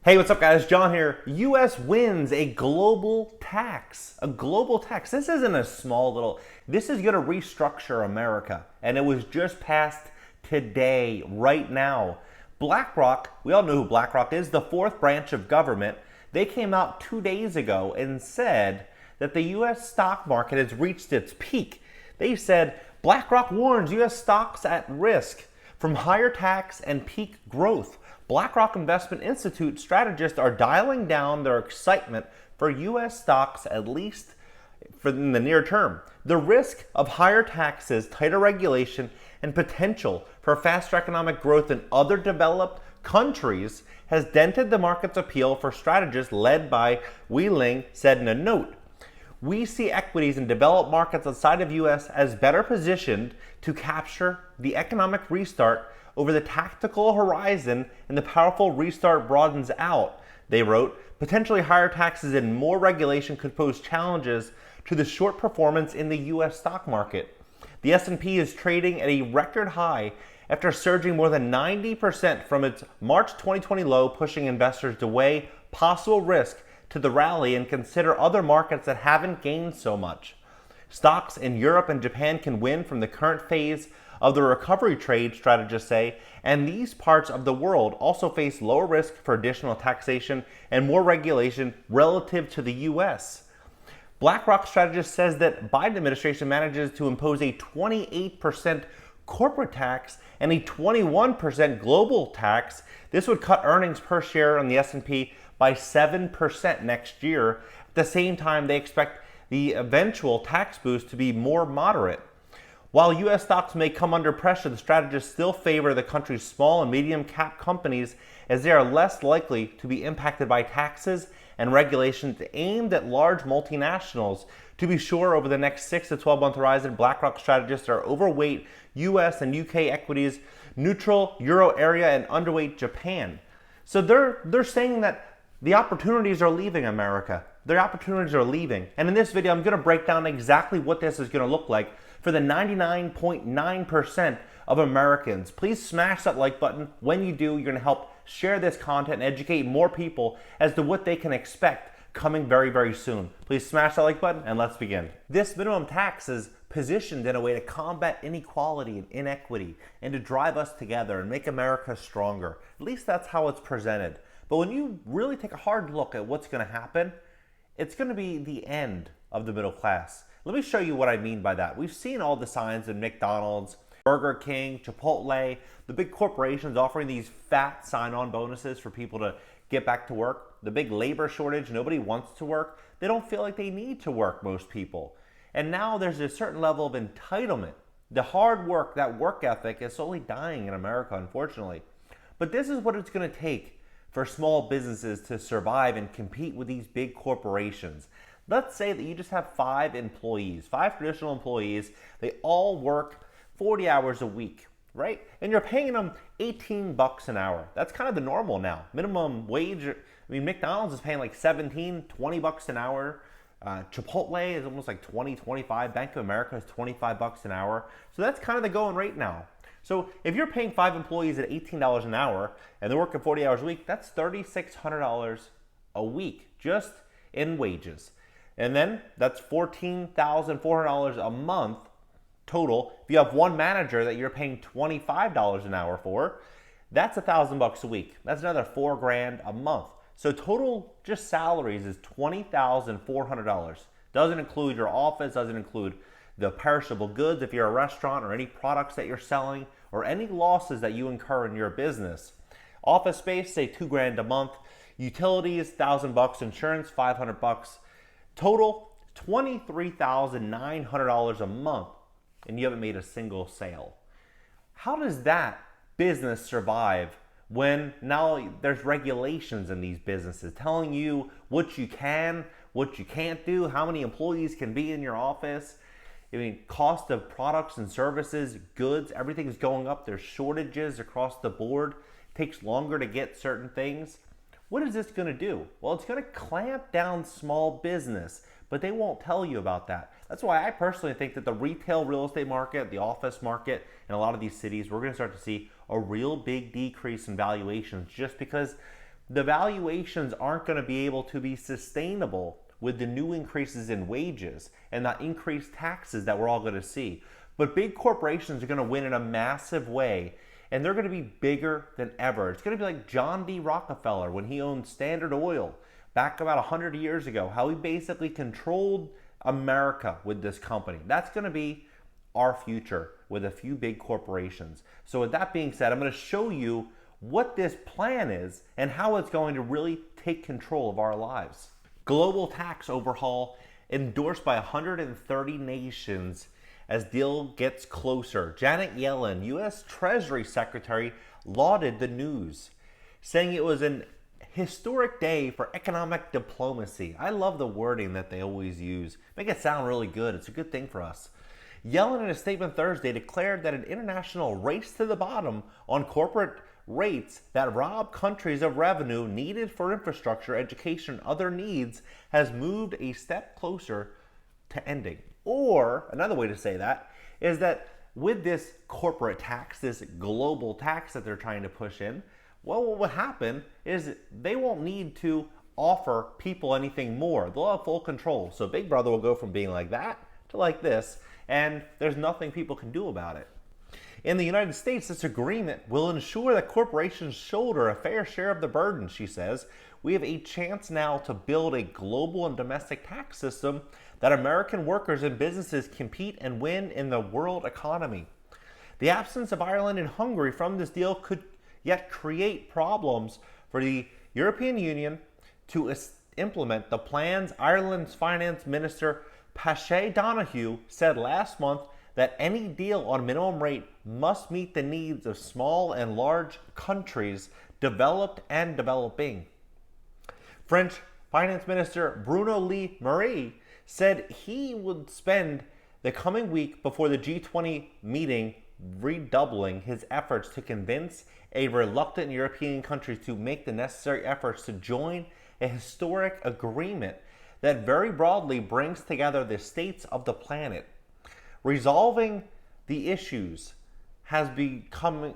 Hey, what's up guys? John here. US wins a global tax. A global tax. This isn't a small little, this is gonna restructure America. And it was just passed today, right now. BlackRock, we all know who BlackRock is, the fourth branch of government. They came out 2 days ago and said that the US stock market has reached its peak. They said, BlackRock warns US stocks at risk from higher tax and peak growth. BlackRock Investment Institute strategists are dialing down their excitement for U.S. stocks, at least for in the near term. The risk of higher taxes, tighter regulation, and potential for faster economic growth in other developed countries has dented the market's appeal for strategists led by Wei Ling said in a note. We see equities in developed markets outside of U.S. as better positioned to capture the economic restart over the tactical horizon, and the powerful restart broadens out. They wrote, potentially higher taxes and more regulation could pose challenges to the short performance in the U.S. stock market. The S&P is trading at a record high after surging more than 90% from its March 2020 low, pushing investors to weigh possible risk to the rally and consider other markets that haven't gained so much. Stocks in Europe and Japan can win from the current phase of the recovery trade, strategists say, and these parts of the world also face lower risk for additional taxation and more regulation relative to the U.S. BlackRock strategist says that Biden administration manages to impose a 28% corporate tax and a 21% global tax. This would cut earnings per share on the S&P by 7% next year. At the same time, they expect the eventual tax boost to be more moderate. While U.S. stocks may come under pressure, the strategists still favor the country's small and medium cap companies as they are less likely to be impacted by taxes and regulations aimed at large multinationals. To be sure, over the next 6 to 12 month horizon, BlackRock strategists are overweight U.S. and U.K. equities, neutral Euro area, and underweight Japan. So they're saying that the opportunities are leaving America. Their opportunities are leaving. And in this video, I'm going to break down exactly what this is going to look like for the 99.9% of Americans. Please smash that like button. When you do, you're going to help share this content and educate more people as to what they can expect coming very, very soon. Please smash that like button and let's begin. This minimum tax is positioned in a way to combat inequality and inequity and to drive us together and make America stronger. At least that's how it's presented. But when you really take a hard look at what's going to happen, it's going to be the end of the middle class. Let me show you what I mean by that. We've seen all the signs in McDonald's, Burger King, Chipotle, the big corporations offering these fat sign-on bonuses for people to get back to work. The big labor shortage, nobody wants to work. They don't feel like they need to work, most people. And now there's a certain level of entitlement. The hard work, that work ethic is slowly dying in America, unfortunately. But this is what it's going to take for small businesses to survive and compete with these big corporations. Let's say that you just have 5 employees, 5 traditional employees. They all work 40 hours a week, right? And you're paying them 18 bucks an hour. That's kind of the normal now. Minimum wage, I mean, McDonald's is paying like 17, 20 bucks an hour. Chipotle is almost like 20, 25. Bank of America is 25 bucks an hour. So that's kind of the going rate now. So if you're paying 5 employees at $18 an hour and they're working 40 hours a week, that's $3,600 a week just in wages. And then that's $14,400 a month total. If you have one manager that you're paying $25 an hour for, that's $1,000 a week. That's another $4,000 a month. So total just salaries is $20,400. Doesn't include your office, doesn't include the perishable goods if you're a restaurant, or any products that you're selling, or any losses that you incur in your business. Office space, say $2,000 a month. Utilities, $1,000. Insurance, $500. Total, $23,900 a month, and you haven't made a single sale. How does that business survive when now there's regulations in these businesses telling you what you can, what you can't do, how many employees can be in your office? I mean, cost of products and services, goods, everything's going up. There's shortages across the board. It takes longer to get certain things. What is this going to do? Well, it's going to clamp down small business, but they won't tell you about that. That's why I personally think that the retail real estate market, the office market, in a lot of these cities, we're going to start to see a real big decrease in valuations just because the valuations aren't going to be able to be sustainable with the new increases in wages and the increased taxes that we're all going to see. But big corporations are going to win in a massive way, and they're going to be bigger than ever. It's going to be like John D. Rockefeller when he owned Standard Oil back about 100 years ago, how he basically controlled America with this company. That's going to be our future with a few big corporations. So with that being said, I'm going to show you what this plan is and how it's going to really take control of our lives. Global tax overhaul endorsed by 130 nations as deal gets closer. Janet Yellen, U.S. Treasury Secretary, lauded the news, saying it was an historic day for economic diplomacy. I love the wording that they always use. Make it sound really good. It's a good thing for us. Yellen, in a statement Thursday, declared that an international race to the bottom on corporate rates that rob countries of revenue needed for infrastructure, education, and other needs has moved a step closer to ending. Or another way to say that is that with this corporate tax, this global tax that they're trying to push in, well, what will happen is they won't need to offer people anything more. They'll have full control. So Big Brother will go from being like that to like this, and there's nothing people can do about it. In the United States, this agreement will ensure that corporations shoulder a fair share of the burden, she says. We have a chance now to build a global and domestic tax system that American workers and businesses compete and win in the world economy. The absence of Ireland and Hungary from this deal could yet create problems for the European Union to implement the plans. Ireland's Finance Minister Pache Donoghue said last month that any deal on minimum rate must meet the needs of small and large countries, developed and developing. French Finance Minister Bruno Le Maire said he would spend the coming week before the G20 meeting redoubling his efforts to convince a reluctant European countries to make the necessary efforts to join a historic agreement that very broadly brings together the states of the planet. Resolving the issues has become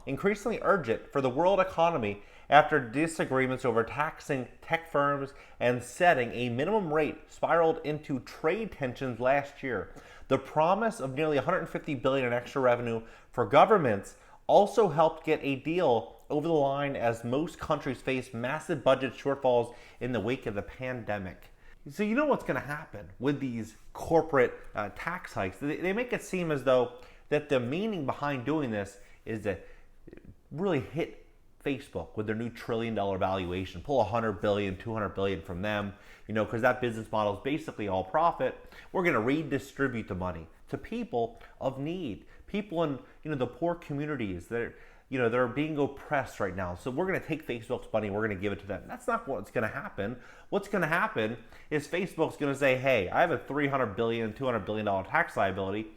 increasingly urgent for the world economy after disagreements over taxing tech firms and setting a minimum rate spiraled into trade tensions last year. The promise of nearly $150 billion in extra revenue for governments also helped get a deal over the line as most countries face massive budget shortfalls in the wake of the pandemic. So you know what's going to happen with these corporate tax hikes. They make it seem as though that the meaning behind doing this is to really hit Facebook with their new $1 trillion valuation, pull 100 billion, 200 billion from them, because that business model is basically all profit. We're going to redistribute the money to people of need, people in the poor communities that they're being oppressed right now. So we're going to take Facebook's money, we're going to give it to them. That's not what's going to happen. What's going to happen is Facebook's going to say, hey, I have a $300 billion, $200 billion tax liability.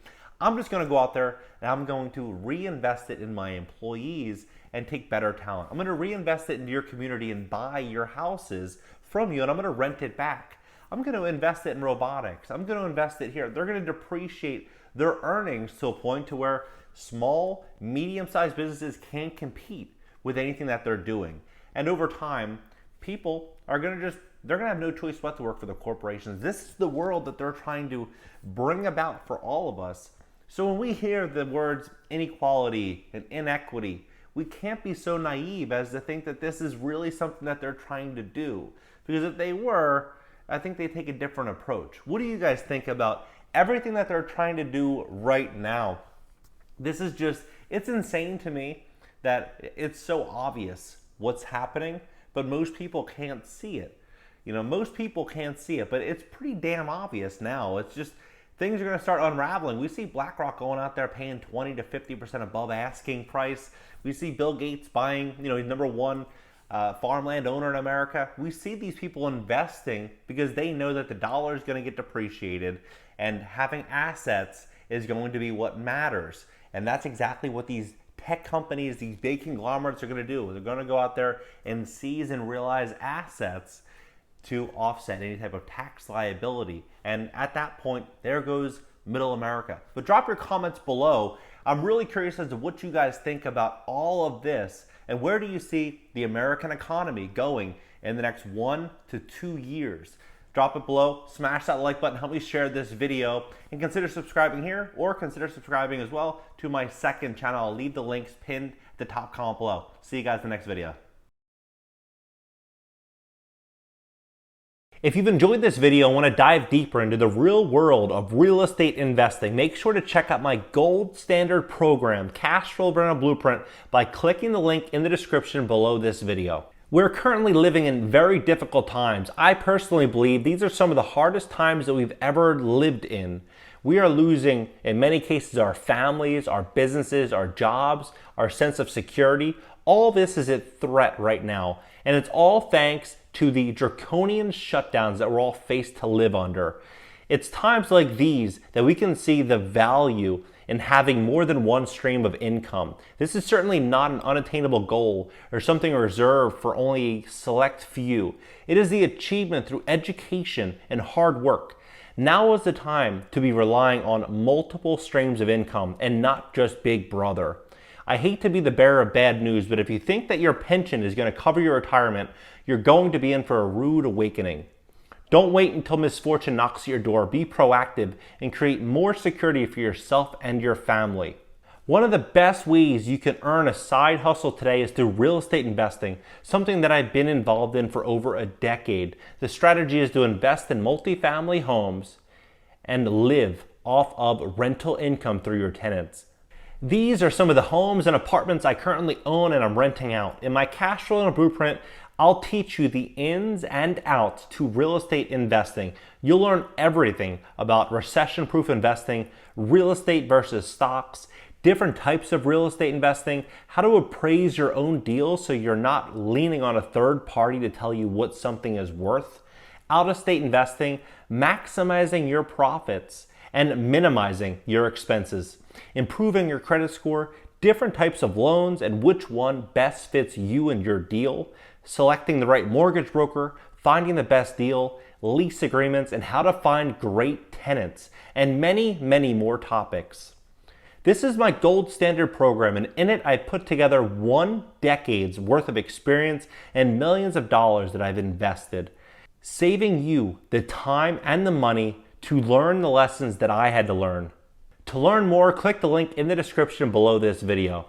I'm just going to go out there and I'm going to reinvest it in my employees and take better talent. I'm going to reinvest it into your community and buy your houses from you, and I'm going to rent it back. I'm going to invest it in robotics. I'm going to invest it here. They're going to depreciate their earnings to a point to where small, medium-sized businesses can't compete with anything that they're doing. And over time, people are going to they're going to have no choice but to work for the corporations. This is the world that they're trying to bring about for all of us. So when we hear the words inequality and inequity, we can't be so naive as to think that this is really something that they're trying to do. Because if they were, I think they take a different approach. What do you guys think about everything that they're trying to do right now? This is it's insane to me that it's so obvious what's happening, but most people can't see it. Most people can't see it, but it's pretty damn obvious now. It's just things are going to start unraveling. We see BlackRock going out there paying 20 to 50% above asking price. We see Bill Gates buying, number one farmland owner in America. We see these people investing because they know that the dollar is going to get depreciated and having assets is going to be what matters. And that's exactly what these tech companies, these big conglomerates are going to do. They're going to go out there and seize and realize assets to offset any type of tax liability. And at that point, there goes middle America. But drop your comments below. I'm really curious as to what you guys think about all of this And where do you see the American economy going in the next 1 to 2 years? Drop it below, smash that like button, help me share this video, and consider subscribing here, or consider subscribing as well to my second channel. I'll leave the links pinned at the top comment below. See you guys in the next video. If you've enjoyed this video and want to dive deeper into the real world of real estate investing, make sure to check out my gold standard program, Cash Flow Burner Blueprint, by clicking the link in the description below this video. We're currently living in very difficult times. I personally believe these are some of the hardest times that we've ever lived in. We are losing, in many cases, our families, our businesses, our jobs, our sense of security. All this is at threat right now, and it's all thanks to the draconian shutdowns that we're all faced to live under. It's times like these that we can see the value in having more than one stream of income. This is certainly not an unattainable goal or something reserved for only a select few. It is the achievement through education and hard work. Now is the time to be relying on multiple streams of income and not just Big Brother. I hate to be the bearer of bad news, but if you think that your pension is going to cover your retirement, you're going to be in for a rude awakening. Don't wait until misfortune knocks at your door. Be proactive and create more security for yourself and your family. One of the best ways you can earn a side hustle today is through real estate investing, something that I've been involved in for over a decade. The strategy is to invest in multifamily homes and live off of rental income through your tenants. These are some of the homes and apartments I currently own and I'm renting out. In my Cash Flow Blueprint, I'll teach you the ins and outs to real estate investing. You'll learn everything about recession-proof investing, real estate versus stocks, different types of real estate investing, how to appraise your own deals so you're not leaning on a third party to tell you what something is worth, out-of-state investing, maximizing your profits, and minimizing your expenses, improving your credit score, different types of loans and which one best fits you and your deal, selecting the right mortgage broker, finding the best deal, lease agreements, and how to find great tenants, and many, many more topics. This is my gold standard program, and in it I put together 1 decade's worth of experience and millions of dollars that I've invested, saving you the time and the money to learn the lessons that I had to learn. To learn more, click the link in the description below this video.